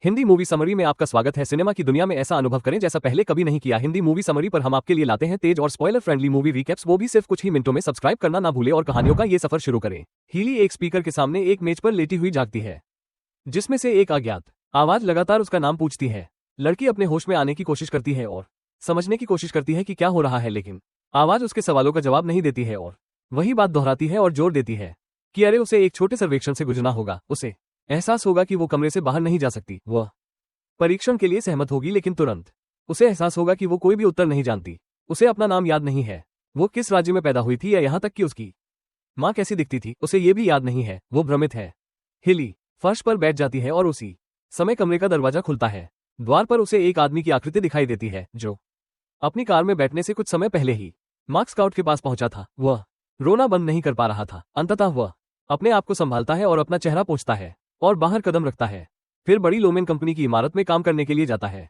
Hindi movie summary में आपका स्वागत है। सिनेमा की दुनिया में ऐसा अनुभव करें जैसा पहले कभी नहीं किया। हिंदी मूवी समरी पर हम आपके लिए लाते हैं तेज और स्पॉइलर फ्रेंडली मूवी रिकैप्स, वो भी सिर्फ कुछ ही मिनटों में। सब्सक्राइब करना ना भूले और कहानियों का ये सफर शुरू करें। हीली एक स्पीकर के सामने एक मेज पर लेटी हुई जागती है, जिसमें से एक अज्ञात आवाज लगातार उसका नाम पूछती है। लड़की अपने होश में आने की कोशिश करती है और समझने की कोशिश करती है कि क्या हो रहा है, लेकिन आवाज उसके सवालों का जवाब नहीं देती है और वही बात दोहराती है और जोर देती है कि अरे उसे एक छोटे सर्वेक्षण से गुजरना होगा। उसे एहसास होगा कि वो कमरे से बाहर नहीं जा सकती। वह परीक्षण के लिए सहमत होगी, लेकिन तुरंत उसे एहसास होगा कि वो कोई भी उत्तर नहीं जानती। उसे अपना नाम याद नहीं है, वो किस राज्य में पैदा हुई थी या यहाँ तक कि उसकी माँ कैसी दिखती थी, उसे ये भी याद नहीं है। वो भ्रमित है। हिली फर्श पर बैठ जाती है और उसी समय कमरे का दरवाजा खुलता है। द्वार पर उसे एक आदमी की आकृति दिखाई देती है जो अपनी कार में बैठने से कुछ समय पहले ही मार्क स्काउट के पास पहुंचा था। वह रोना बंद नहीं कर पा रहा था। अंततः वह अपने आप को संभालता है और अपना चेहरा पोंछता है और बाहर कदम रखता है। फिर बड़ी लोमेन कंपनी की इमारत में काम करने के लिए जाता है,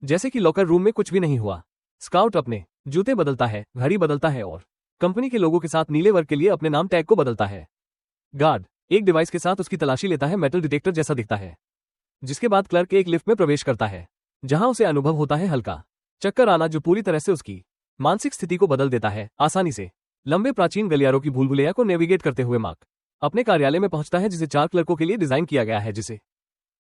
जैसे कि लॉकर रूम में कुछ भी नहीं हुआ। स्काउट अपने जूते बदलता है, घड़ी बदलता है और कंपनी के लोगों के साथ नीले वर्ग के लिए अपने नाम टैग को बदलता है। गार्ड एक डिवाइस के साथ उसकी तलाशी लेता है, मेटल डिटेक्टर जैसा दिखता है, जिसके बाद क्लर्क एक लिफ्ट में प्रवेश करता है, जहां उसे अनुभव होता है हल्का चक्कर आना, जो पूरी तरह से उसकी मानसिक स्थिति को बदल देता है। आसानी से लंबे प्राचीन गलियारों की भूलभुलैया को नेविगेट करते हुए मार्क अपने कार्यालय में पहुंचता है, जिसे 4 क्लर्कों के लिए डिजाइन किया गया है, जिसे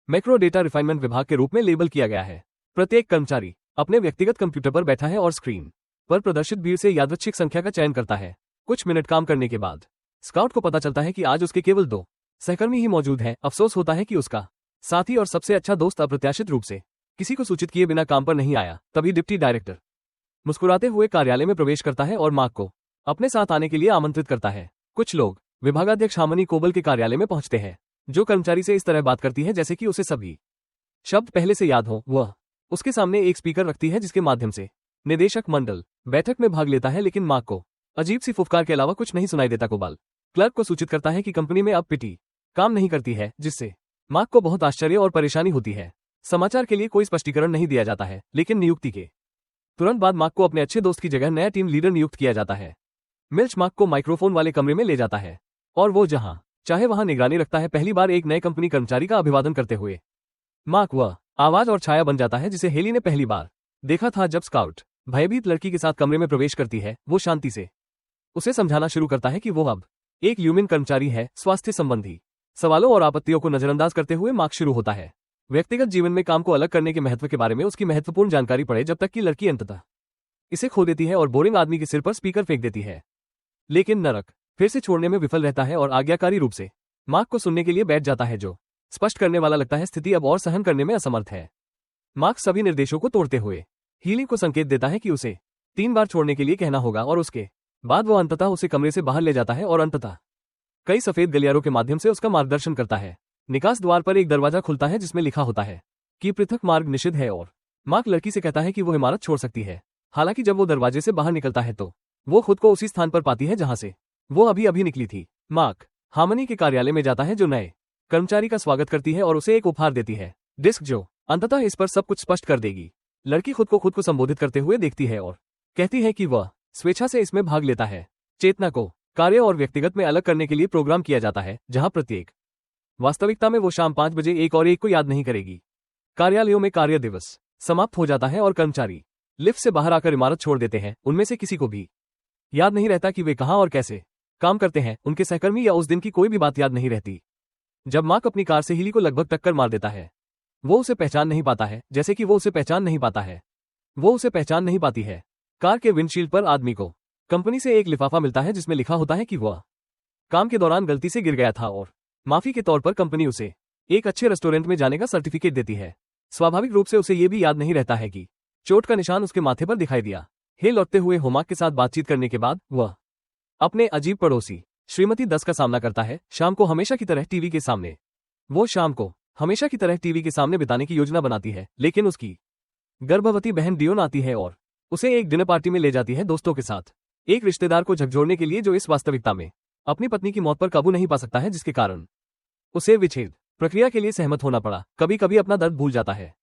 मैक्रो डेटा रिफाइनमेंट विभाग के रूप में लेबल किया गया है। प्रत्येक कर्मचारी अपने व्यक्तिगत कंप्यूटर पर बैठा है और स्क्रीन पर प्रदर्शित भीड़ से यादृच्छिक संख्या का चयन करता है। कुछ मिनट काम करने के बाद स्काउट को पता चलता है कि आज उसके केवल 2 सहकर्मी ही मौजूद हैं। अफसोस होता है कि उसका साथी और सबसे अच्छा दोस्त अप्रत्याशित रूप से किसी को सूचित किए बिना काम पर नहीं आया। तभी डिप्टी डायरेक्टर मुस्कुराते हुए कार्यालय में प्रवेश करता है और मार्क को अपने साथ आने के लिए आमंत्रित करता है। कुछ लोग विभागाध्यक्ष हार्मनी कोबल के कार्यालय में पहुंचते हैं, जो कर्मचारी से इस तरह बात करती है जैसे कि उसे सभी शब्द पहले से याद हो। वह उसके सामने एक स्पीकर रखती है, जिसके माध्यम से निदेशक मंडल बैठक में भाग लेता है, लेकिन मार्क को अजीब सी फुफकार के अलावा कुछ नहीं सुनाई देता। कोबल क्लर्क को सूचित करता है कि कंपनी में अब पिटी काम नहीं करती है, जिससे मार्क को बहुत आश्चर्य और परेशानी होती है। समाचार के लिए कोई स्पष्टीकरण नहीं दिया जाता है, लेकिन नियुक्ति के तुरंत बाद मार्क को अपने अच्छे दोस्त की जगह नया टीम लीडर नियुक्त किया जाता है। मिल्च मार्क को माइक्रोफोन वाले कमरे में ले जाता है और वो जहां चाहे वहां निगरानी रखता है। पहली बार एक नए कंपनी कर्मचारी का अभिवादन करते हुए मार्क वह आवाज और छाया बन जाता है जिसे हेली ने पहली बार देखा था। जब स्काउट भयभीत लड़की के साथ कमरे में प्रवेश करती है, वो शांति से उसे समझाना शुरू करता है कि वो अब एक ह्यूमन कर्मचारी है। स्वास्थ्य संबंधी सवालों और आपत्तियों को नजरअंदाज करते हुए मार्क शुरू होता है व्यक्तिगत जीवन में काम को अलग करने के महत्व के बारे में उसकी महत्वपूर्ण जानकारी पड़े, जब तक कि लड़की अंततः इसे खो देती है और बोरिंग आदमी के सिर पर स्पीकर फेंक देती है। लेकिन नरक फिर से छोड़ने में विफल रहता है और आज्ञाकारी रूप से मार्क को सुनने के लिए बैठ जाता है, जो स्पष्ट करने वाला लगता है स्थिति अब और सहन करने में असमर्थ है। मार्क सभी निर्देशों को तोड़ते हुए हीली को संकेत देता है कि उसे 3 बार छोड़ने के लिए कहना होगा, और उसके बाद वो अंततः उसे कमरे से बाहर ले जाता है और अंततः कई सफेद गलियारों के माध्यम से उसका मार्गदर्शन करता है। निकास द्वार पर एक दरवाजा खुलता है, जिसमें लिखा होता है कि पृथक मार्ग निषिद्ध है, और मार्क लड़की से कहता है कि वो इमारत छोड़ सकती है। हालांकि जब वो दरवाजे से बाहर निकलता है तो वो खुद को उसी स्थान पर पाती है जहां से वो अभी निकली थी। मार्क हार्मनी के कार्यालय में जाता है, जो नए कर्मचारी का स्वागत करती है और उसे एक उपहार देती है, डिस्क, जो अंततः इस पर सब कुछ स्पष्ट कर देगी। लड़की खुद को संबोधित करते हुए देखती है और कहती है कि वह स्वेच्छा से इसमें भाग लेता है। चेतना को कार्य और व्यक्तिगत में अलग करने के लिए प्रोग्राम किया जाता है, जहां प्रत्येक वास्तविकता में वो शाम 5 बजे एक और एक को याद नहीं करेगी। कार्यालयों में कार्य दिवस समाप्त हो जाता है और कर्मचारी लिफ्ट से बाहर आकर इमारत छोड़ देते हैं। उनमें से किसी को भी याद नहीं रहता कि वे कहां और कैसे काम करते हैं। उनके सहकर्मी या उस दिन की कोई भी बात याद नहीं रहती। जब मार्क अपनी कार से हीली को लगभग टक्कर मार देता है, वो उसे पहचान नहीं पाता है, जैसे कि वो उसे पहचान नहीं पाता है। वो उसे पहचान नहीं पाती है। कार के विंडशील्ड पर आदमी को कंपनी से एक लिफाफा मिलता है, जिसमें लिखा होता है कि वह काम के दौरान गलती से गिर गया था और माफी के तौर पर कंपनी उसे एक अच्छे रेस्टोरेंट में जाने का सर्टिफिकेट देती है। स्वाभाविक रूप से उसे ये भी याद नहीं रहता है कि चोट का निशान उसके माथे पर दिखाई दिया। हे लौटते हुए होमाक के साथ बातचीत करने के बाद वह अपने अजीब पड़ोसी श्रीमती 10 का सामना करता है। शाम को हमेशा की तरह टीवी के सामने वो शाम को हमेशा की तरह टीवी के सामने बिताने की योजना बनाती है, लेकिन उसकी गर्भवती बहन डियोन आती है और उसे एक डिनर पार्टी में ले जाती है दोस्तों के साथ, एक रिश्तेदार को झकझोरने के लिए जो इस वास्तविकता में अपनी पत्नी की मौत पर काबू नहीं पा सकता है, जिसके कारण उसे विच्छेद प्रक्रिया के लिए सहमत होना पड़ा। कभी कभी अपना दर्द भूल जाता है।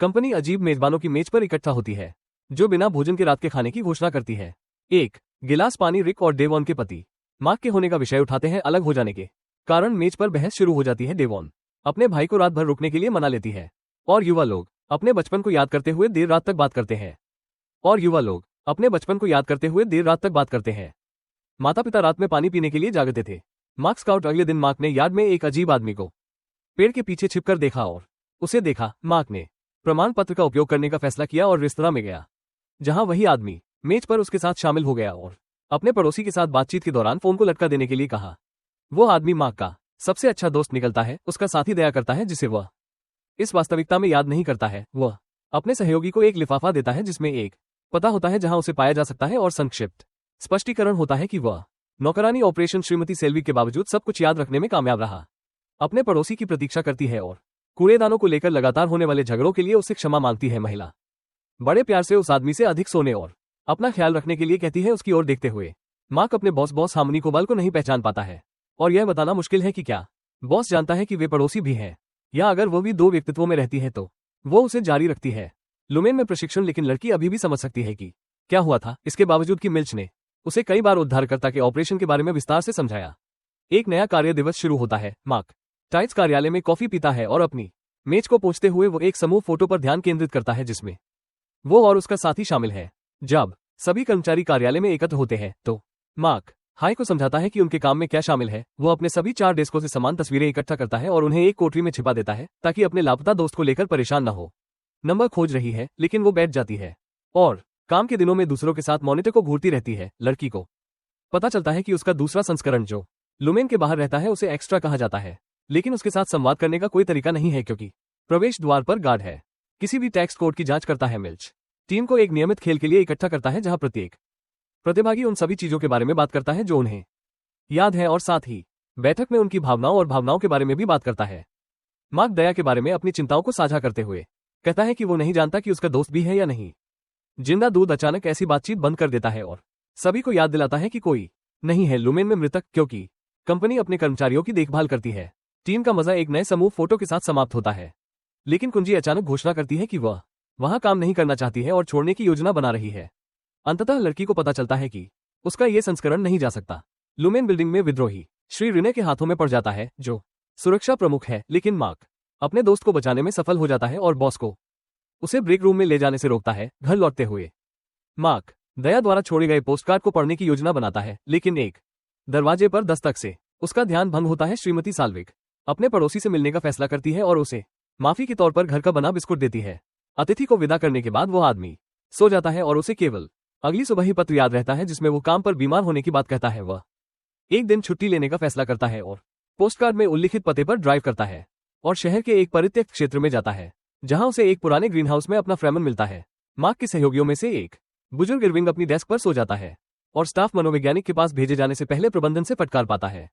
कंपनी अजीब मेजबानों की मेज पर इकट्ठा होती है, जो बिना भोजन के रात के खाने की घोषणा करती है। एक गिलास पानी रिक और डेवॉन के पति मार्क के होने का विषय उठाते हैं। अलग हो जाने के कारण मेज पर बहस शुरू हो जाती है। डेवॉन अपने भाई को रात भर रुकने के लिए मना लेती है, और युवा लोग अपने बचपन को याद करते हुए देर रात तक बात करते हैं। और युवा लोग अपने बचपन को याद करते हुए देर रात तक बात करते हैं। माता पिता रात में पानी पीने के लिए जागते थे। मार्क स्काउट अगले दिन मार्क ने यार्ड में एक अजीब आदमी को पेड़ के पीछे छिपकर देखा और उसे देखा। मार्क ने प्रमाण पत्र का उपयोग करने का फैसला किया और रेस्तरां में गया, जहां वही आदमी मेज पर उसके साथ शामिल हो गया और अपने पड़ोसी के साथ बातचीत के दौरान फोन को लटका देने के लिए कहा। वो आदमी मार्क का सबसे अच्छा दोस्त निकलता है, उसका साथी दया करता है जिसे वह इस वास्तविकता में याद नहीं करता है। वह अपने सहयोगी को एक लिफाफा देता है जिसमें एक पता होता है जहां उसे पाया जा सकता है और संक्षिप्त स्पष्टीकरण होता है कि वह नौकरानी ऑपरेशन श्रीमती सेल्वी के बावजूद सब कुछ याद रखने में कामयाब रहा। अपने पड़ोसी की प्रतीक्षा करती है और कूड़ेदानों को लेकर लगातार होने वाले झगड़ों के लिए उससे क्षमा मांगती है। महिला बड़े प्यार से उस आदमी से अधिक सोने और अपना ख्याल रखने के लिए कहती है। उसकी ओर देखते हुए मार्क अपने बॉस हार्मनी कोबाल को नहीं पहचान पाता है और यह बताना मुश्किल है कि क्या बॉस जानता है कि वे पड़ोसी भी हैं, या अगर वो भी दो व्यक्तित्वों में रहती है तो वो उसे जारी रखती है। लुमेन में प्रशिक्षण, लेकिन लड़की अभी भी समझ सकती है कि क्या हुआ था। इसके बावजूद कि मिल्च ने उसे कई बार उद्धारकर्ता के ऑपरेशन के बारे में विस्तार से समझाया। एक नया कार्य दिवस शुरू होता है। मार्क टाइट्स कार्यालय में कॉफी पीता है और अपनी मेज को पोंछते हुए वो एक समूह फोटो पर ध्यान केंद्रित करता है जिसमें वो और उसका साथी शामिल है। जब सभी कर्मचारी कार्यालय में एकत्र होते हैं तो मार्क हाई को समझाता है कि उनके काम में क्या शामिल है। वो अपने सभी 4 डेस्कों से समान तस्वीरें इकट्ठा करता है और उन्हें एक कोठरी में छिपा देता है ताकि अपने लापता दोस्त को लेकर परेशान न हो। नंबर खोज रही है, लेकिन वो बैठ जाती है और काम के दिनों में दूसरों के साथ मॉनिटर को घूरती रहती है। लड़की को पता चलता है कि उसका दूसरा संस्करण जो लुमेन के बाहर रहता है उसे एक्स्ट्रा कहा जाता है, लेकिन उसके साथ संवाद करने का कोई तरीका नहीं है क्योंकि प्रवेश द्वार पर गार्ड है। किसी भी टैक्स कोड की जांच करता है। मिल्च टीम को एक नियमित खेल के लिए इकट्ठा करता है जहां प्रत्येक प्रतिभागी उन सभी चीजों के बारे में बात करता है जो उन्हें याद है और साथ ही बैठक में उनकी भावनाओं और भावनाओं के बारे में भी बात करता है। मार्क दया के बारे में अपनी चिंताओं को साझा करते हुए कहता है कि वो नहीं जानता कि उसका दोस्त भी है या नहीं। जिंदा दूध अचानक ऐसी बातचीत बंद कर देता है और सभी को याद दिलाता है कि कोई नहीं है लुमेन में मृतक, क्योंकि कंपनी अपने कर्मचारियों की देखभाल करती है। टीम का मजा एक नए समूह फोटो के साथ समाप्त होता है, लेकिन कुंजी अचानक घोषणा करती है कि वह वहां काम नहीं करना चाहती है और छोड़ने की योजना बना रही है। अंततः लड़की को पता चलता है कि उसका ये संस्करण नहीं जा सकता। लुमेन बिल्डिंग में विद्रोही श्री रिने के हाथों में पड़ जाता है जो सुरक्षा प्रमुख है, लेकिन मार्क अपने दोस्त को बचाने में सफल हो जाता है और बॉस को उसे ब्रेक रूम में ले जाने से रोकता है। घर लौटते हुए मार्क दया द्वारा छोड़े गए पोस्टकार्ड को पढ़ने की योजना बनाता है, लेकिन एक दरवाजे पर दस्तक से उसका ध्यान भंग होता है। श्रीमती साल्विक अपने पड़ोसी से मिलने का फैसला करती है और उसे माफी के तौर पर घर का बना बिस्कुट देती है। अतिथि को विदा करने के बाद वो आदमी सो जाता है और उसे केवल अगली सुबह ही पत्र याद रहता है जिसमें वो काम पर बीमार होने की बात कहता है। वह एक दिन छुट्टी लेने का फैसला करता है और पोस्टकार्ड में उल्लिखित पते पर ड्राइव करता है और शहर के एक परित्यक्त क्षेत्र में जाता है जहां उसे एक पुराने ग्रीन हाउस में अपना फ्रेमन मिलता है। मार्क के सहयोगियों में से एक बुजुर्ग इरविंग अपनी डेस्क पर सो जाता है और स्टाफ मनोवैज्ञानिक के पास भेजे जाने से पहले प्रबंधन से फटकार पाता है।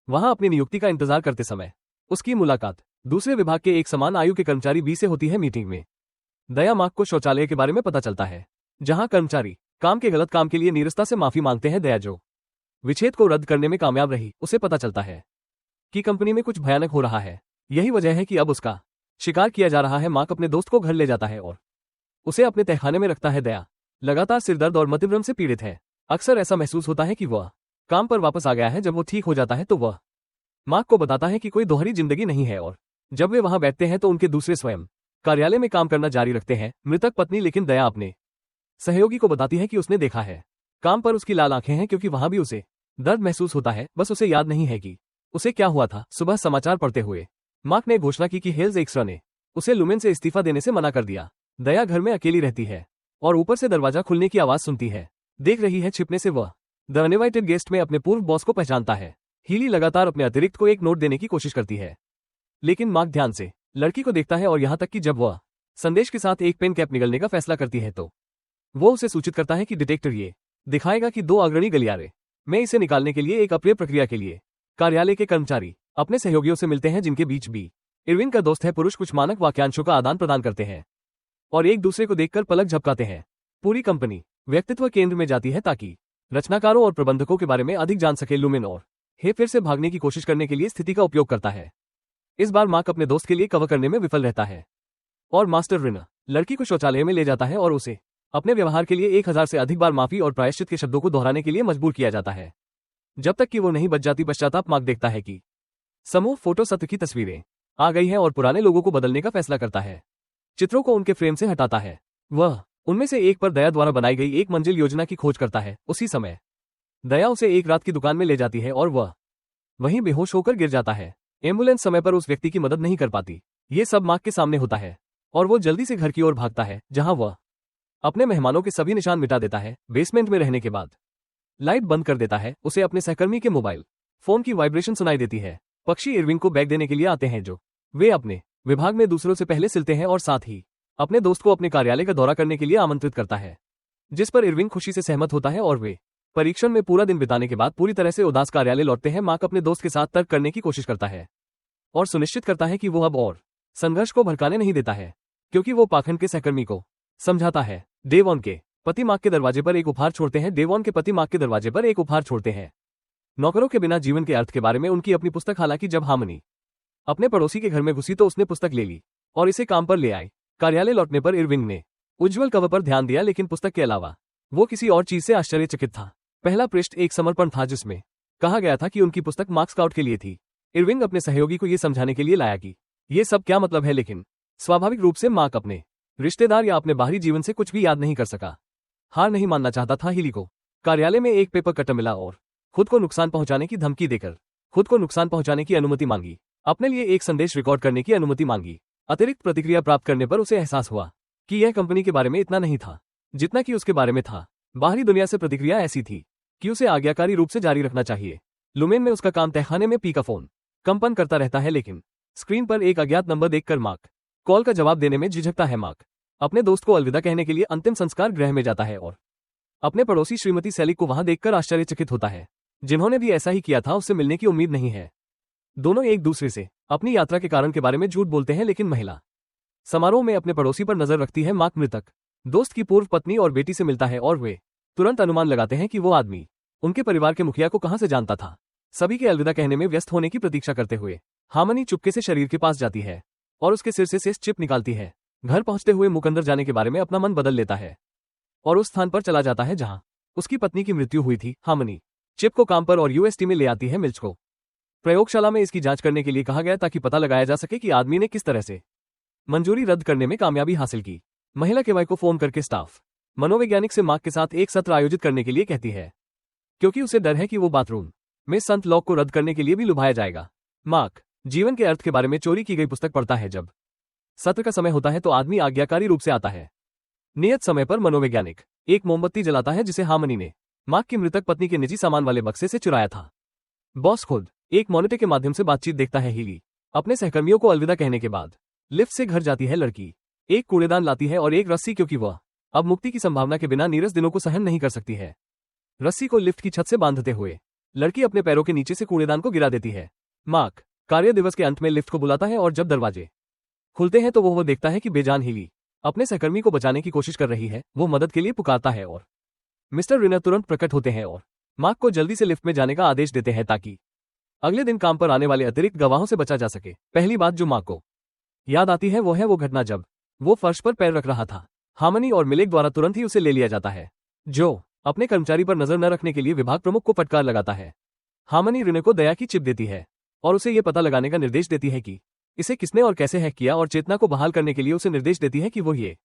वहां अपनी नियुक्ति का इंतजार करते समय उसकी मुलाकात दूसरे विभाग के एक समान आयु के कर्मचारी बी से होती है। मीटिंग में दया मार्क को शौचालय के बारे में पता चलता है जहां कर्मचारी काम के गलत काम के लिए नीरसता से माफी मांगते हैं। दया जो विच्छेद को रद्द करने में कामयाब रही, उसे पता चलता है कि कंपनी में कुछ भयानक हो रहा है। यही वजह है कि अब उसका शिकार किया जा रहा है। मार्क अपने दोस्त को घर ले जाता है और उसे अपने तहखाने में रखता है। दया लगातार सिरदर्द और मतिभ्रम से पीड़ित है। अक्सर ऐसा महसूस होता है कि वह काम पर वापस आ गया है। जब वो ठीक हो जाता है तो वह मार्क को बताता है कि कोई दोहरी जिंदगी नहीं है और जब वे वहां बैठते हैं तो उनके दूसरे स्वयं कार्यालय में काम करना जारी रखते हैं। मृतक पत्नी लेकिन दया अपने सहयोगी को बताती है कि उसने देखा है काम पर उसकी लाल आंखें हैं क्योंकि वहां भी उसे दर्द महसूस होता है, बस उसे याद नहीं है कि उसे क्या हुआ था। सुबह समाचार पढ़ते हुए मार्क ने घोषणा की कि हेल्स एक्स्ट्रा ने उसे लुमेन से इस्तीफा देने से मना कर दिया। दया घर में अकेली रहती है और ऊपर से दरवाजा खुलने की आवाज सुनती है। देख रही है छिपने से वह द अनइनवाइटेड गेस्ट में अपने पूर्व बॉस को पहचानता है। हीली लगातार अपने अतिरिक्त को एक नोट देने की कोशिश करती है, लेकिन मार्क ध्यान से लड़की को देखता है और यहां तक कि जब वह संदेश के साथ एक पेन कैप निगलने का फैसला करती है तो वो उसे सूचित करता है कि डिटेक्टर ये दिखाएगा कि 2 अग्रणी गलियारे में इसे निकालने के लिए एक अप्रिय प्रक्रिया के लिए कार्यालय के कर्मचारी अपने सहयोगियों से मिलते हैं जिनके बीच भी इरविन का दोस्त है। पुरुष कुछ मानक वाक्यांशों का आदान प्रदान करते हैं और एक दूसरे को देखकर पलक झपकाते हैं। पूरी कंपनी व्यक्तित्व केंद्र में जाती है ताकि रचनाकारों और प्रबंधकों के बारे में अधिक जान सके। लुमेन और हे फिर से भागने की कोशिश करने के लिए स्थिति का उपयोग करता है। इस बार मार्क अपने दोस्त के लिए कवर करने में विफल रहता है और मास्टर रिना लड़की को शौचालय में ले जाता है और उसे अपने व्यवहार के लिए 1000 से अधिक बार माफी और प्रायश्चित के शब्दों को दोहराने के लिए मजबूर किया जाता है। जब तक कि वो नहीं बच जाती। पश्चाताप मार्क देखता है कि समूह फोटो सत्र की तस्वीरें आ गई हैं और पुराने लोगों को बदलने का फैसला करता है। चित्रों को उनके फ्रेम से हटाता है। वह उनमें से एक पर दया द्वारा बनाई गई एक मंजिल योजना की खोज करता है। उसी समय दया उसे एक रात की दुकान में ले जाती है और वह वहीं बेहोश होकर गिर जाता है। एम्बुलेंस समय पर उस व्यक्ति की मदद नहीं कर पाती। ये सब मार्क के सामने होता है और वो जल्दी से घर की ओर भागता है, जहां वह अपने मेहमानों के सभी निशान मिटा देता है। बेसमेंट में रहने के बाद लाइट बंद कर देता है। उसे अपने सहकर्मी के मोबाइल फोन की वाइब्रेशन सुनाई देती है। पक्षी इरविंग को बैग देने के लिए आते हैं, जो वे अपने विभाग में दूसरों से पहले सिलते हैं, और साथ ही अपने दोस्त को अपने कार्यालय का दौरा करने के लिए आमंत्रित करता है, जिस पर इरविंग खुशी से सहमत होता है और वे परीक्षण में पूरा दिन बिताने के बाद पूरी तरह से उदास कार्यालय लौटते हैं। मार्क अपने दोस्त के साथ तर्क करने की कोशिश करता है और सुनिश्चित करता है कि वो अब और संघर्ष को भड़काने नहीं देता है, क्योंकि वो पाखंड के सहकर्मी को समझाता है। डेवॉन के पति मार्क के दरवाजे पर एक उपहार छोड़ते हैं। डेवॉन के पति मार्क के दरवाजे पर एक उपहार छोड़ते हैं, नौकरों के बिना जीवन के अर्थ के बारे में उनकी अपनी पुस्तक। हालांकि जब हार्मनी अपने पड़ोसी के घर में घुसी तो उसने पुस्तक ले ली और इसे काम पर ले आई। कार्यालय लौटने पर इरविंग ने उज्ज्वल कवर पर ध्यान दिया, लेकिन पुस्तक के अलावा वो किसी और चीज से आश्चर्यचकित था। पहला पृष्ठ एक समर्पण था, जिसमें कहा गया था कि उनकी पुस्तक मार्क स्काउट के लिए थी। इरविंग अपने सहयोगी को यह समझाने के लिए लाया कि ये सब क्या मतलब है, लेकिन स्वाभाविक रूप से मार्क अपने रिश्तेदार या अपने बाहरी जीवन से कुछ भी याद नहीं कर सका। हार नहीं मानना चाहता था। हिली को कार्यालय में एक पेपर कटर मिला और खुद को नुकसान पहुंचाने की धमकी देकर खुद को नुकसान पहुंचाने की अनुमति मांगी। अपने लिए एक संदेश रिकॉर्ड करने की अनुमति मांगी। अतिरिक्त प्रतिक्रिया प्राप्त करने पर उसे एहसास हुआ कि यह कंपनी के बारे में इतना नहीं था जितना कि उसके बारे में था। बाहरी दुनिया से प्रतिक्रिया ऐसी थी कि उसे आज्ञाकारी रूप से जारी रखना चाहिए। लुमेन में उसका काम तहखाने में पी का फोन कंपन करता रहता है, लेकिन स्क्रीन पर एक अज्ञात नंबर देखकर मार्क कॉल का जवाब देने में झिझकता है। मार्क अपने दोस्त को अलविदा कहने के लिए अंतिम संस्कार गृह में जाता है और अपने पड़ोसी श्रीमती सेलिक को वहां देखकर आश्चर्यचकित होता है, जिन्होंने भी ऐसा ही किया था। उससे मिलने की उम्मीद नहीं है। दोनों एक दूसरे से अपनी यात्रा के कारण के बारे में झूठ बोलते हैं, लेकिन महिला समारोह में अपने पड़ोसी पर नजर रखती है। मार्क मृतक दोस्त की पूर्व पत्नी और बेटी से मिलता है और वे तुरंत अनुमान लगाते हैं कि वो आदमी उनके परिवार के मुखिया को कहां से जानता था। सभी के अलविदा कहने में व्यस्त होने की प्रतीक्षा करते हुए हार्मनी चुपके से शरीर के पास जाती है और उसके सिर से चिप निकालती है। घर पहुंचते हुए मुक अंदर जाने के बारे में अपना मन बदल लेता है और उस स्थान पर चला जाता है जहां उसकी पत्नी की मृत्यु हुई थी। हार्मनी चिप को काम पर और यूएसटी में ले आती है। मिल्च को प्रयोगशाला में इसकी जांच करने के लिए कहा गया ताकि पता लगाया जा सके कि आदमी ने किस तरह से मंजूरी रद्द करने में कामयाबी हासिल की। महिला केवाई को फोन करके स्टाफ मनोवैज्ञानिक से मार्क के साथ एक सत्र आयोजित करने के लिए कहती है, क्योंकि उसे डर है कि वो बाथरूम में संत लॉक को रद्द करने के लिए भी लुभाया जाएगा। मार्क जीवन के अर्थ के बारे में चोरी की गई पुस्तक पढ़ता है। जब सत्र का समय होता है तो आदमी आज्ञाकारी रूप से आता है। नियत समय पर मनोवैज्ञानिक एक मोमबत्ती जलाता है, जिसे हार्मनी ने मार्क की मृतक पत्नी के निजी सामान वाले बक्से से चुराया था। बॉस खुद एक मॉनिटर के माध्यम से बातचीत देखता है। हीली अपने सहकर्मियों को अलविदा कहने के बाद लिफ्ट से घर जाती है। लड़की एक कूड़ेदान लाती है और एक रस्सी, क्योंकि वह अब मुक्ति की संभावना के बिना नीरस दिनों को सहन नहीं कर सकती है। रस्सी को लिफ्ट की छत से बांधते हुए लड़की अपने पैरों के नीचे से कूड़ेदान को गिरा देती है। मार्क कार्य दिवस के अंत में लिफ्ट को बुलाता है और जब दरवाजे खुलते हैं तो वो देखता है कि बेजान हीली अपने सहकर्मी को बचाने की कोशिश कर रही है। वो मदद के लिए पुकारता है और मिस्टर रिनर तुरंत प्रकट होते हैं और मार्क को जल्दी से लिफ्ट में जाने का आदेश देते हैं ताकि अगले दिन काम पर आने वाले अतिरिक्त गवाहों से बचा जा सके। पहली बात जो मार्क को याद आती है वो है वो घटना जब वो फर्श पर पैर रख रहा था। हार्मनी और मिलेक द्वारा तुरंत ही उसे ले लिया जाता है, जो अपने कर्मचारी पर नजर न रखने के लिए विभाग प्रमुख को फटकार लगाता है। हार्मनी रिने को दया की चिप देती है और उसे ये पता लगाने का निर्देश देती है कि इसे किसने और कैसे हैक किया, और चेतना को बहाल करने के लिए उसे निर्देश देती है कि वो ये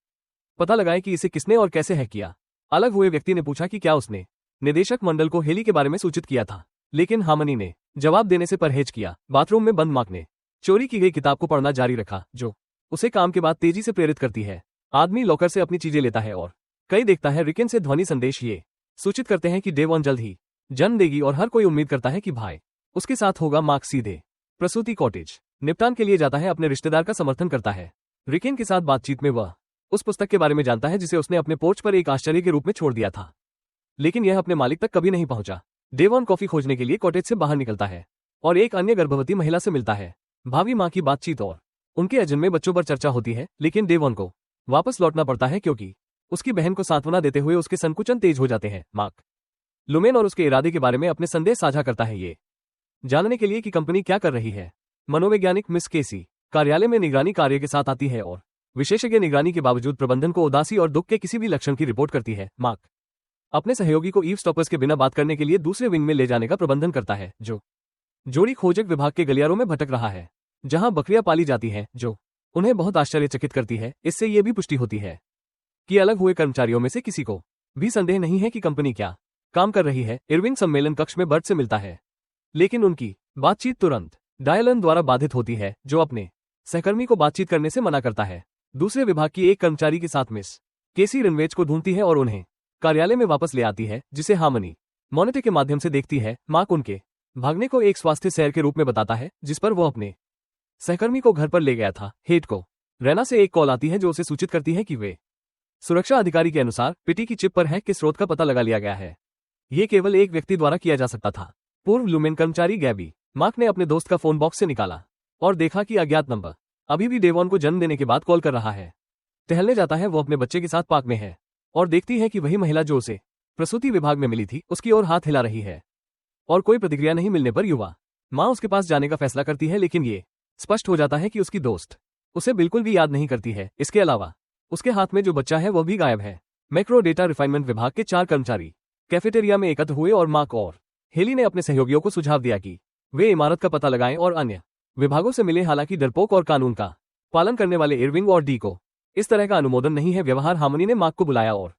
पता लगाए कि इसे किसने और कैसे हैक किया। अलग हुए व्यक्ति ने पूछा कि क्या उसने निदेशक मंडल को हेली के बारे में सूचित किया था, लेकिन हार्मनी ने जवाब देने से परहेज किया। बाथरूम में बंद मार्क ने चोरी की गई किताब को पढ़ना जारी रखा, जो उसे काम के बाद तेजी से प्रेरित करती है। आदमी लॉकर से अपनी चीजें लेता है और कई देखता है। रिकेन से ध्वनि संदेश ये सूचित करते हैं कि डेवॉन जल्द ही जन्म देगी और हर कोई उम्मीद करता है कि भाई उसके साथ होगा। मार्क सीधे प्रसूति कॉटेज निपटान के लिए जाता है, अपने रिश्तेदार का समर्थन करता है। रिकेन के साथ बातचीत में वह उस पुस्तक के बारे में जानता है जिसे उसने अपने पोर्च पर एक आश्चर्य के रूप में छोड़ दिया था, लेकिन यह अपने मालिक तक कभी नहीं पहुंचा। डेवॉन कॉफी खोजने के लिए कॉटेज से बाहर निकलता है और एक अन्य गर्भवती महिला से मिलता है। भावी मां की बातचीत और उनके अजन्मे बच्चों पर चर्चा होती है, लेकिन डेवॉन को वापस लौटना पड़ता है क्योंकि उसकी बहन को सांत्वना देते हुए उसके संकुचन तेज हो जाते हैं। मार्क लुमेन और उसके इरादे के बारे में अपने संदेश साझा करता है, ये जानने के लिए कि कंपनी क्या कर रही है। मनोवैज्ञानिक मिस केसी कार्यालय में निगरानी कार्य के साथ आती है और विशेषज्ञ निगरानी के बावजूद प्रबंधन को उदासी और दुख के किसी भी लक्षण की रिपोर्ट करती है। मार्क अपने सहयोगी को ईवस्टॉपर्स के बिना बात करने के लिए दूसरे विंग में ले जाने का प्रबंधन करता है, जो जोड़ी खोजक विभाग के गलियारों में भटक रहा है, जहां बकरियां पाली जाती हैं, जो उन्हें बहुत आश्चर्यचकित करती है। इससे ये भी पुष्टि होती है कि अलग हुए कर्मचारियों में से किसी को भी संदेह नहीं है कि कंपनी क्या काम कर रही है। इरविंग सम्मेलन कक्ष में बर्ट से मिलता है, लेकिन उनकी बातचीत तुरंत डायलन द्वारा बाधित होती है, जो अपने सहकर्मी को बातचीत करने से मना करता है। दूसरे विभाग की एक कर्मचारी के साथ मिस केसी रिनवेज को ढूंढती है और उन्हें कार्यालय में वापस ले आती है, जिसे हार्मनी मॉनिटर के माध्यम से देखती है। मार्क उनके भागने को एक स्वास्थ्य सैर के रूप में बताता है, जिस पर वो अपने सहकर्मी को घर पर ले गया था। हेड को रैना से एक कॉल आती है जो उसे सूचित करती है कि वे सुरक्षा अधिकारी के अनुसार पिटी की चिप पर हैक के स्रोत का पता लगा लिया गया है। ये केवल एक व्यक्ति द्वारा किया जा सकता था। पूर्व लुमेन कर्मचारी गैबी। मार्क ने अपने दोस्त का फोन बॉक्स से निकाला और देखा कि अज्ञात नंबर अभी भी डेवॉन को जन्म देने के बाद कॉल कर रहा है। टहलने जाता है। वो अपने बच्चे के साथ पार्क में है और देखती है कि वही महिला जो उसे प्रसूति विभाग में मिली थी उसकी ओर हाथ हिला रही है, और कोई प्रतिक्रिया नहीं मिलने पर युवा माँ उसके पास जाने का फैसला करती है, लेकिन ये स्पष्ट हो जाता है कि उसकी दोस्त उसे बिल्कुल भी याद नहीं करती है। इसके अलावा उसके हाथ में जो बच्चा है वह भी गायब है। मैक्रो डेटा रिफाइनमेंट विभाग के 4 कर्मचारी कैफेटेरिया में एकत्र हुए और मार्क और हेली ने अपने सहयोगियों को सुझाव दिया कि वे इमारत का पता लगाएं और अन्य विभागों से मिले। हालांकि डरपोक और कानून का पालन करने वाले इरविंग और डी को इस तरह का अनुमोदन नहीं है। व्यवहार हार्मनी ने मार्क को बुलाया और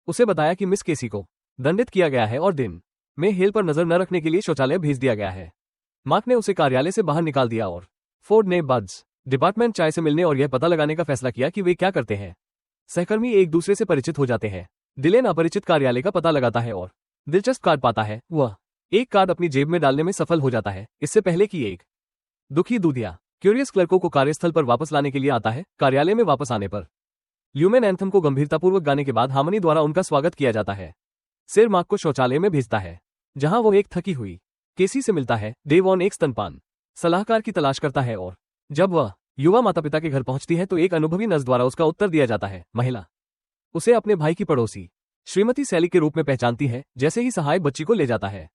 उसे बताया कि मिस केसी को दंडित किया गया है और दिन में हेल पर नजर न रखने के लिए शौचालय भेज दिया गया है। मार्क ने उसे कार्यालय से बाहर निकाल दिया और फोर्ड ने बड्स डिपार्टमेंट चाय से मिलने और यह पता लगाने का फैसला किया कि वे क्या करते हैं। सहकर्मी एक दूसरे से परिचित हो जाते हैं। डिलेन अपरिचित कार्यालय का पता लगाता है और दिलचस्प कार्ड पाता है। वह एक कार्ड अपनी जेब में डालने में सफल हो जाता है, इससे पहले कि एक दुखी दूधिया क्यूरियस क्लर्कों को कार्यस्थल पर वापस लाने के लिए आता है। कार्यालय में वापस आने पर ल्यूमेन एंथम को गंभीरतापूर्वक गाने के बाद हार्मनी द्वारा उनका स्वागत किया जाता है। सिर मार्क को शौचालय में भेजता है, जहां वो एक थकी हुई केसी से मिलता है। डेवॉन एक स्तनपान सलाहकार की तलाश करता है और जब वह युवा माता पिता के घर पहुंचती है तो एक अनुभवी नर्स द्वारा उसका उत्तर दिया जाता है। महिला उसे अपने भाई की पड़ोसी श्रीमती सैली के रूप में पहचानती है। जैसे ही सहायक बच्ची को ले जाता है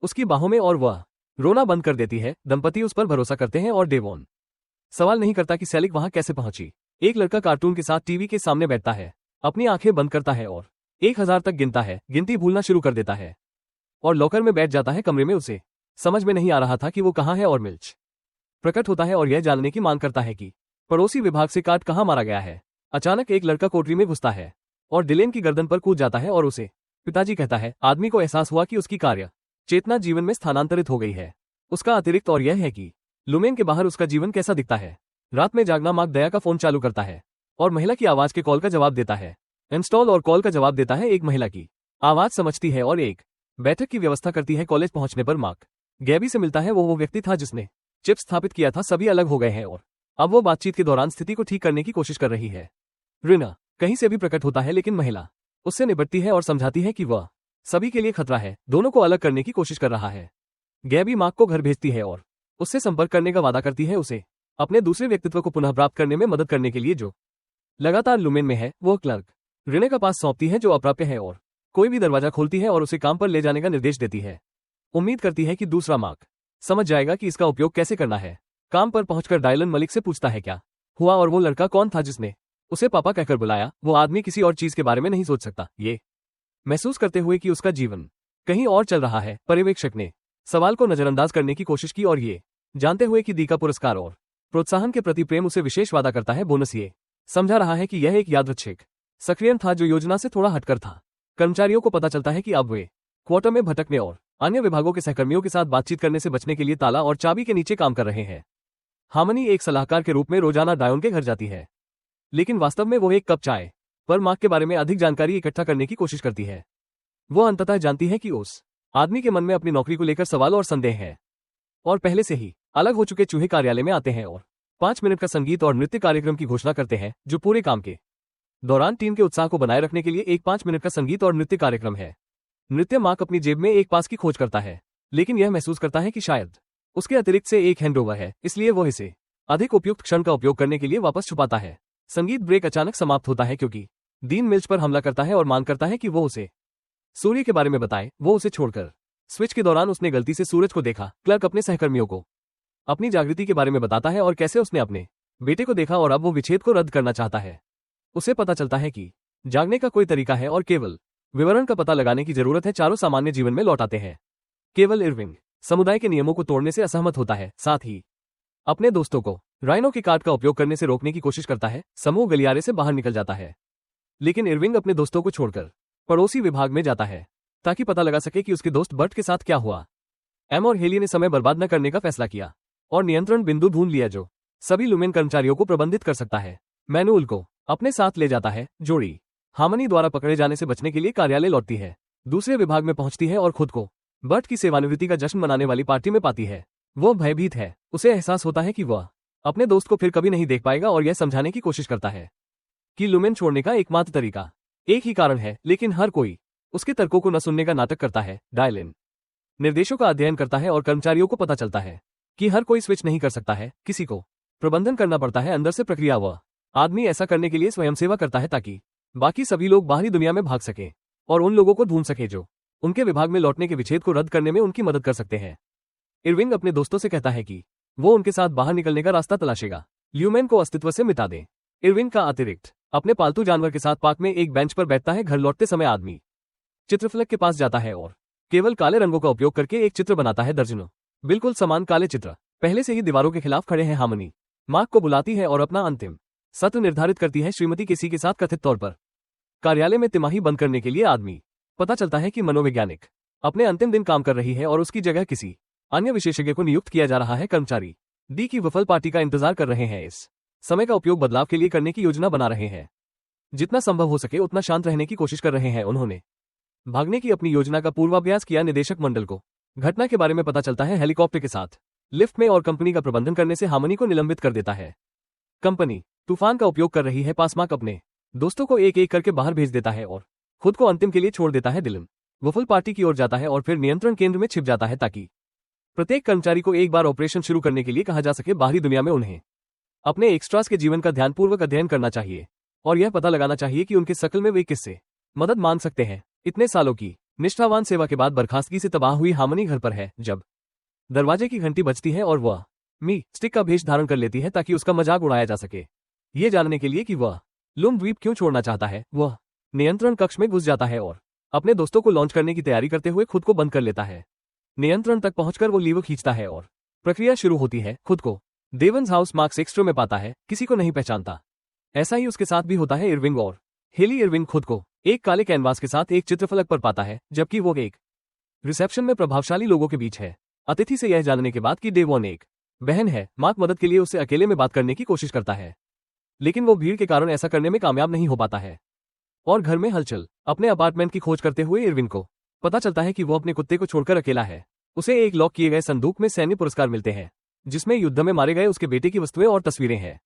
उसकी बाहों में और वह रोना बंद कर देती है। दंपति उस पर भरोसा करते हैं और डेवॉन सवाल नहीं करता कि सैलिक वहां कैसे पहुंची। एक लड़का कार्टून के साथ टीवी के सामने बैठता है, अपनी आंखें बंद करता है और 1000 तक गिनता है। गिनती भूलना शुरू कर देता है और लॉकर में बैठ जाता है। कमरे में उसे समझ में नहीं आ रहा था कि वो कहाँ है और मिल्च प्रकट होता है और यह जानने की मांग करता है कि पड़ोसी विभाग से कार्ड कहाँ मारा गया है। अचानक एक लड़का कोठरी में घुसता है और डिलेन की गर्दन पर कूद जाता है और उसे पिताजी कहता है। आदमी को एहसास हुआ कि उसकी कार्य चेतना जीवन में स्थानांतरित हो गई है। उसका अतिरिक्त और यह है कि लुमेन के बाहर उसका जीवन कैसा दिखता है। रात में जागना मार्क दया का फोन चालू करता है और महिला की आवाज के कॉल का जवाब देता है। इंस्टॉल और कॉल का जवाब देता है। एक महिला की आवाज समझती है और एक बैठक की व्यवस्था करती है। कॉलेज पहुंचने पर मार्क गैबी से मिलता है। वो व्यक्ति था जिसने चिप स्थापित किया था। सभी अलग हो गए हैं और अब वो बातचीत के दौरान स्थिति को ठीक करने की कोशिश कर रही है। रिना कहीं से भी प्रकट होता है, लेकिन महिला उससे निपटती है और समझाती है कि वह सभी के लिए खतरा है, दोनों को अलग करने की कोशिश कर रहा है। गैबी मार्क को घर भेजती है और उससे संपर्क करने का वादा करती है, उसे अपने दूसरे व्यक्तित्व को पुनः प्राप्त करने में मदद करने के लिए जो लगातार लुमेन में है। वो क्लर्क रिने का पास सौंपती है जो अप्राप्य है और कोई भी दरवाजा खोलती है और उसे काम पर ले जाने का निर्देश देती है। उम्मीद करती है कि दूसरा मार्क समझ जाएगा कि इसका उपयोग कैसे करना है। काम पर पहुंचकर डायलन मलिक से पूछता है क्या हुआ और वो लड़का कौन था जिसने उसे पापा कहकर बुलाया। वो आदमी किसी और चीज के बारे में नहीं सोच सकता। ये महसूस करते हुए कि उसका जीवन कहीं और चल रहा है, पर्यवेक्षक ने सवाल को नजरअंदाज करने की कोशिश की और ये जानते हुए कि दी का पुरस्कार और प्रोत्साहन के प्रति प्रेम उसे विशेष वादा करता है। बोनस ये समझा रहा है कि यह एक यादृच्छिक सक्रियण था जो योजना से थोड़ा हटकर था। कर्मचारियों को पता चलता है कि अब वे क्वार्टर में भटकने और अन्य विभागों के सहकर्मियों के साथ बातचीत करने से बचने के लिए ताला और चाबी के नीचे काम कर रहे हैं। हार्मनी एक सलाहकार के रूप में रोजाना डायोन के घर जाती है, लेकिन वास्तव में वो एक कप चाय पर मार्क के बारे में अधिक जानकारी इकट्ठा करने की कोशिश करती है। वो अंततः जानती है कि उस आदमी के मन में अपनी नौकरी को लेकर सवाल और संदेह है और पहले से ही अलग हो चुके चूहे कार्यालय में आते हैं और 5 मिनट का संगीत और नृत्य कार्यक्रम की घोषणा करते हैं, जो पूरे काम के दौरान टीम के उत्साह को बनाए रखने के लिए एक 5 मिनट का संगीत और नृत्य कार्यक्रम है। नृत्य मार्क अपनी जेब में एक पास की खोज करता है, लेकिन यह महसूस करता है कि शायद उसके अतिरिक्त से एक हैंडओवर है, इसलिए वो इसे अधिक उपयुक्त क्षण का उपयोग करने के लिए वापस छुपाता है। संगीत ब्रेक अचानक समाप्त होता है क्योंकि डीन मिल्च पर हमला करता है और मांग करता है कि वो उसे सूर्य के बारे में बताए। वो उसे छोड़कर स्विच के दौरान उसने गलती से सूरज को देखा। क्लर्क अपने सहकर्मियों को अपनी जागृति के बारे में बताता है और कैसे उसने अपने बेटे को देखा और अब वो विच्छेद को रद्द करना चाहता है। उसे पता चलता है कि जागने का कोई तरीका है और केवल विवरण का पता लगाने की जरूरत है। चारों सामान्य जीवन में लौट आते हैं। केवल इरविंग समुदाय के नियमों को तोड़ने से असहमत होता है, साथ ही अपने दोस्तों को राइनो के कार्ड का उपयोग करने से रोकने की कोशिश करता है। समूह गलियारे से बाहर निकल जाता है, लेकिन इरविंग अपने दोस्तों को छोड़कर पड़ोसी विभाग में जाता है ताकि पता लगा सके कि उसके दोस्त बर्ट के साथ क्या हुआ। एम और हेली ने समय बर्बाद न करने का फैसला किया और नियंत्रण बिंदु ढूंढ लिया जो सभी लुमेन कर्मचारियों को प्रबंधित कर सकता है। मैनुअल को अपने साथ ले जाता है। जोड़ी हार्मनी द्वारा पकड़े जाने से बचने के लिए कार्यालय लौटती है, दूसरे विभाग में पहुंचती है और खुद को बर्ट की सेवानिवृत्ति का जश्न मनाने वाली पार्टी में पाती है। वो भयभीत है, उसे एहसास होता है कि वह अपने दोस्त को फिर कभी नहीं देख पाएगा और यह समझाने की कोशिश करता है कि लुमेन छोड़ने का एकमात्र तरीका एक ही कारण है, लेकिन हर कोई उसके तर्कों को न सुनने का नाटक करता है। डायलिन निर्देशों का अध्ययन करता है और कर्मचारियों को पता चलता है कि हर कोई स्विच नहीं कर सकता है, किसी को प्रबंधन करना पड़ता है अंदर से प्रक्रिया। वह आदमी ऐसा करने के लिए स्वयंसेवा करता है ताकि बाकी सभी लोग बाहरी दुनिया में भाग सके और उन लोगों को ढूंढ सके जो उनके विभाग में लौटने के विच्छेद को रद्द करने में उनकी मदद कर सकते हैं। इरविंग अपने दोस्तों से कहता है कि वो उनके साथ बाहर निकलने का रास्ता तलाशेगा, ल्यूमेन को अस्तित्व से मिटा दे। इरविंग का अतिरिक्त अपने पालतू जानवर के साथ पार्क में एक बेंच पर बैठता है। घर लौटते समय आदमी चित्रफलक के पास जाता है और केवल काले रंगों का उपयोग करके एक चित्र बनाता है। दर्जनों बिल्कुल समान काले चित्र पहले से ही दीवारों के खिलाफ खड़े हैं। हार्मनी मार्क को बुलाती है और अपना अंतिम सत्र निर्धारित करती है। श्रीमती केसी के साथ कथित तौर पर कार्यालय में तिमाही बंद करने के लिए आदमी पता चलता है कि मनोवैज्ञानिक अपने अंतिम दिन काम कर रही है और उसकी जगह किसी अन्य विशेषज्ञ को नियुक्त किया जा रहा है। कर्मचारी डी की वफल पार्टी का इंतजार कर रहे हैं, इस समय का उपयोग बदलाव के लिए करने की योजना बना रहे हैं, जितना संभव हो सके उतना शांत रहने की कोशिश कर रहे हैं। उन्होंने भागने की अपनी योजना का पूर्वाभ्यास किया। निदेशक मंडल को घटना के बारे में पता चलता है हेलीकॉप्टर के साथ लिफ्ट में और कंपनी का प्रबंधन करने से हार्मनी को निलंबित कर देता है। कंपनी तूफान का उपयोग कर रही है। पासमार्क अपने दोस्तों को एक एक करके बाहर भेज देता है और खुद को अंतिम के लिए छोड़ देता है। डिलन वफल पार्टी की ओर जाता है और फिर नियंत्रण केंद्र में छिप जाता है ताकि प्रत्येक कर्मचारी को एक बार ऑपरेशन शुरू करने के लिए कहा जा सके। बाहरी दुनिया में उन्हें अपने एक्स्ट्रास के जीवन का ध्यानपूर्वक अध्ययन करना चाहिए और यह पता लगाना चाहिए कि उनके शकल में वे किससे मदद मांग सकते हैं। इतने सालों की निष्ठावान सेवा के बाद बर्खास्तगी से तबाह हुई हार्मनी घर पर है जब दरवाजे की घंटी बजती है और वह मी स्टिक का भेष धारण कर लेती है ताकि उसका मजाक उड़ाया जा सके। ये जानने के लिए कि वह लूम द्वीप क्यों छोड़ना चाहता है, वह नियंत्रण कक्ष में घुस जाता है और अपने दोस्तों को लॉन्च करने की तैयारी करते हुए खुद को बंद कर लेता है। नियंत्रण तक पहुंचकर वो लीवर खींचता है और प्रक्रिया शुरू होती है। खुद को देवंस हाउस मार्क 6 में पाता है, किसी को नहीं पहचानता। ऐसा ही उसके साथ भी होता है। इरविंग और हेली इरविंग खुद को एक काले कैनवास के साथ एक चित्रफलक पर पाता है जबकि वो एक रिसेप्शन में प्रभावशाली लोगों के बीच है। अतिथि से यह जानने के बाद कि डेवॉन एक बहन है, मार्क मदद के लिए उससे अकेले में बात करने की कोशिश करता है, लेकिन वो भीड़ के कारण ऐसा करने में कामयाब नहीं हो पाता है और घर में हलचल। अपने अपार्टमेंट की खोज करते हुए इरविन को पता चलता है कि वो अपने कुत्ते को छोड़कर अकेला है। उसे एक लॉक किए गए संदूक में सैन्य पुरस्कार मिलते हैं जिसमें युद्ध में मारे गए उसके बेटे की वस्तुएं और तस्वीरें हैं।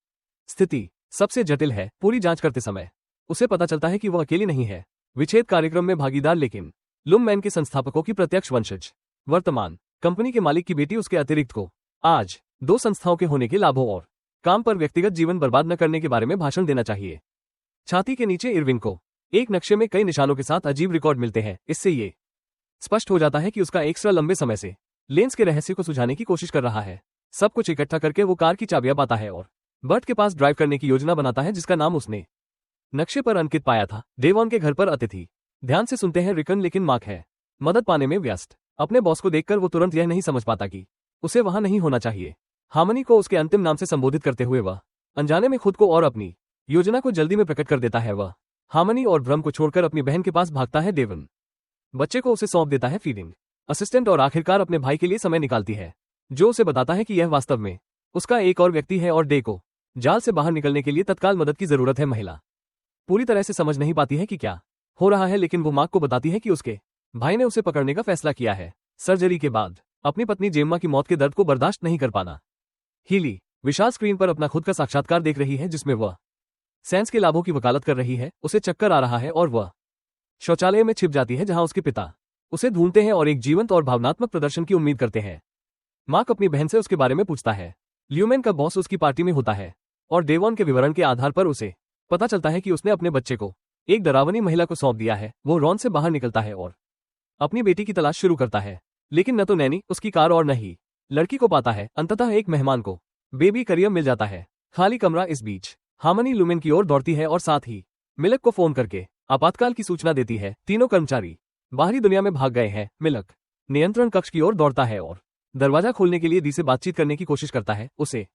स्थिति सबसे जटिल है। पूरी जांच करते समय उसे पता चलता है कि वो अकेली नहीं है विच्छेद कार्यक्रम में भागीदार, लेकिन लुम मैन के संस्थापकों की प्रत्यक्ष वंशज वर्तमान कंपनी के मालिक की बेटी उसके अतिरिक्त को आज 2 संस्थाओं के होने के लाभों और काम पर व्यक्तिगत जीवन बर्बाद न करने के बारे में भाषण देना चाहिए। छाती के नीचे इरविन को एक नक्शे में कई निशानों के साथ अजीब रिकॉर्ड मिलते हैं। इससे ये स्पष्ट हो जाता है कि उसका एक्स्ट्रा लंबे समय से लेंस के रहस्य को सुझाने की कोशिश कर रहा है। सब कुछ इकट्ठा करके वो कार की चाबियां पाता है और बर्ट के पास ड्राइव करने की योजना बनाता है जिसका नाम उसने नक्शे पर अंकित पाया था। डेवॉन के घर पर अतिथि ध्यान से सुनते हैं रिकन, लेकिन मार्क है मदद पाने में व्यस्त। अपने बॉस को देखकर वो तुरंत यह नहीं समझ पाता कि उसे वहां नहीं होना चाहिए। हार्मनी को उसके अंतिम नाम से संबोधित करते हुए वह अनजाने में खुद को और अपनी योजना को जल्दी में प्रकट कर देता है। वह हार्मनी और भ्रम को छोड़कर अपनी बहन के पास भागता है। डेवन बच्चे को उसे सौंप देता है फीडिंग असिस्टेंट और आखिरकार अपने भाई के लिए समय निकालती है जो उसे बताता है कि यह वास्तव में उसका एक और व्यक्ति है और डे को जाल से बाहर निकलने के लिए तत्काल मदद की जरूरत है। महिला पूरी तरह से समझ नहीं पाती है कि क्या हो रहा है, लेकिन वो मार्क को बताती है कि उसके भाई ने उसे पकड़ने का फैसला किया है। सर्जरी के बाद अपनी पत्नी जेम्मा की मौत के दर्द को बर्दाश्त नहीं कर पाना। हीली विशाल स्क्रीन पर अपना खुद का साक्षात्कार देख रही है जिसमें वह सेंस के लाभों की वकालत कर रही है। उसे चक्कर आ रहा है और वह शौचालय में छिप जाती है जहां उसके पिता उसे ढूंढते हैं और एक जीवंत और भावनात्मक प्रदर्शन की उम्मीद करते हैं। मार्क अपनी बहन से उसके बारे में पूछता है। ल्यूमेन का बॉस उसकी पार्टी में होता है और डेवॉन के विवरण के आधार पर उसे पता चलता है कि उसने अपने बच्चे को एक डरावनी महिला को सौंप दिया है। वो रॉन से बाहर निकलता है और अपनी बेटी की तलाश शुरू करता है, लेकिन न तो नैनी, उसकी कार और न ही लड़की को पाता है। अंततः एक मेहमान को बेबी करियर मिल जाता है। खाली कमरा। इस बीच हार्मनी लुमेन की ओर दौड़ती है और साथ ही मिलक को फोन करके आपातकाल की सूचना देती है। तीनों कर्मचारी बाहरी दुनिया में भाग गए हैं। मिलक नियंत्रण कक्ष की ओर दौड़ता है और दरवाजा खोलने के लिए दी से बातचीत करने की कोशिश करता है। उसे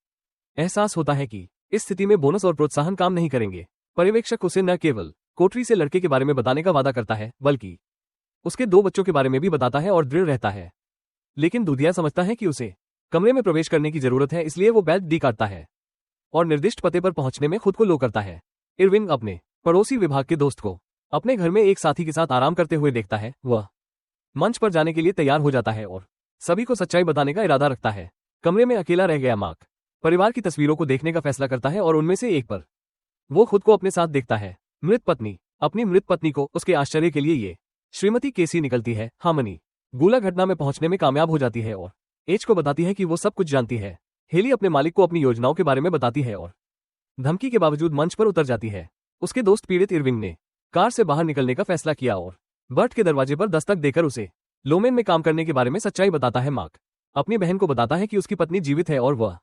एहसास होता है कि इस स्थिति में बोनस और प्रोत्साहन काम नहीं करेंगे। पर्यवेक्षक उसे न केवल कोठरी से लड़के के बारे में बताने का वादा करता है, बल्कि उसके 2 बच्चों के बारे में भी बताता है और दृढ़ रहता है। लेकिन दूधिया समझता है कि उसे कमरे में प्रवेश करने की जरूरत है, इसलिए वो बेल्ट डी काटता है और निर्दिष्ट पते पर पहुंचने में खुद को लो करता है। इरविन अपने पड़ोसी विभाग के दोस्त को अपने घर में एक साथी के साथ आराम करते हुए देखता है। वह मंच पर जाने के लिए तैयार हो जाता है और सभी को सच्चाई बताने का इरादा रखता है। कमरे में अकेला रह गया मार्क परिवार की तस्वीरों को देखने का फैसला करता है और उनमें से एक पर वो खुद को अपने साथ देखता है। मृत पत्नी अपनी मृत पत्नी को उसके आश्चर्य के लिए ये श्रीमती केसी निकलती है। हार्मनी गुला घटना में पहुंचने में कामयाब हो जाती है और एच को बताती है कि वो सब कुछ जानती है। हेली अपने मालिक को अपनी योजनाओं के बारे में बताती है और धमकी के बावजूद मंच पर उतर जाती है। उसके दोस्त पीड़ित इरविंग ने कार से बाहर निकलने का फैसला किया और बर्ट के दरवाजे पर दस्तक देकर उसे लोमेन में काम करने के बारे में सच्चाई बताता है। मार्क अपनी बहन को बताता है कि उसकी पत्नी जीवित है और वह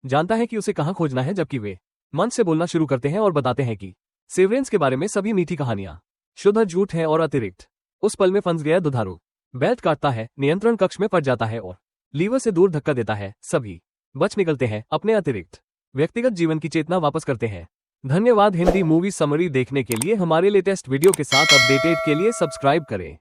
जानता है कि उसे कहां खोजना है, जबकि वे मंच से बोलना शुरू करते हैं और बताते हैं कि सेवरेंस के बारे में सभी मीठी कहानियां शुद्ध झूठ है और अतिरिक्त। उस पल में फंस गया दुधारू बेल्ट काटता है, नियंत्रण कक्ष में फंस जाता है और लीवर से दूर धक्का देता है। सभी बच निकलते हैं, अपने अतिरिक्त व्यक्तिगत जीवन की चेतना वापस करते हैं। धन्यवाद। हिंदी मूवी समरी देखने के लिए हमारे लेटेस्ट वीडियो के साथ अपडेटेड के लिए सब्सक्राइब करें।